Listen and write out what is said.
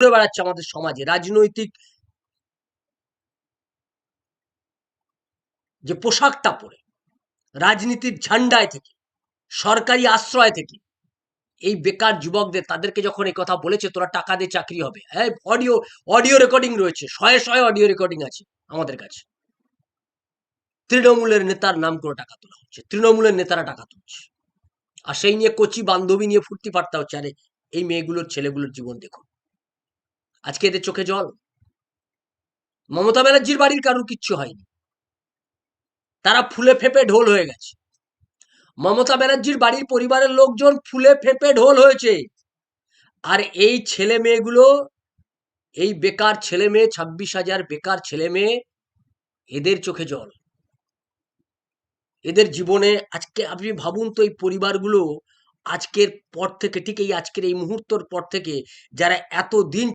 ঘুরে বেড়াচ্ছে আমাদের সমাজে, রাজনৈতিক যে পোশাকটা পরে, রাজনীতির ঝান্ডায় থেকে, সরকারি আশ্রয় থেকে এই বেকার যুবকদের, তাদেরকে যখন এই কথা বলেছে তোরা টাকা দিয়ে চাকরি হবে, অডিও অডিও রেকর্ডিং রয়েছে, শয়ে শয়ে অডিও রেকর্ডিং আছে আমাদের কাছে। তৃণমূলের নেতার নাম করে টাকা তোলা হচ্ছে, তৃণমূলের নেতারা টাকা তুলছে, আর সেই নিয়ে কচি বান্ধবী নিয়ে ফুর্তি ফাট্টা হচ্ছে। আরে এই মেয়েগুলোর, ছেলেগুলোর জীবন দেখুন, আজকে এদের চোখে জল। মমতা ব্যানার্জির বাড়ির কারুর কিচ্ছু হয়নি, তারা ফুলে ফেপে ঢোল হয়ে গেছে। মমতা ব্যানার্জির বাড়ির পরিবারের লোকজন ফুলে ফেপে ঢোল হয়েছে, আর এই ছেলে মেয়েগুলো, এই বেকার ছেলে মেয়ে, 26,000 বেকার ছেলে মেয়ে, এদের চোখে জল, এদের জীবনে। আজকে আপনি ভাবুন তো, এই পরিবারগুলো আজকের পর থেকে, ঠিক এই আজকের এই মুহূর্তের পর থেকে, যারা এতদিন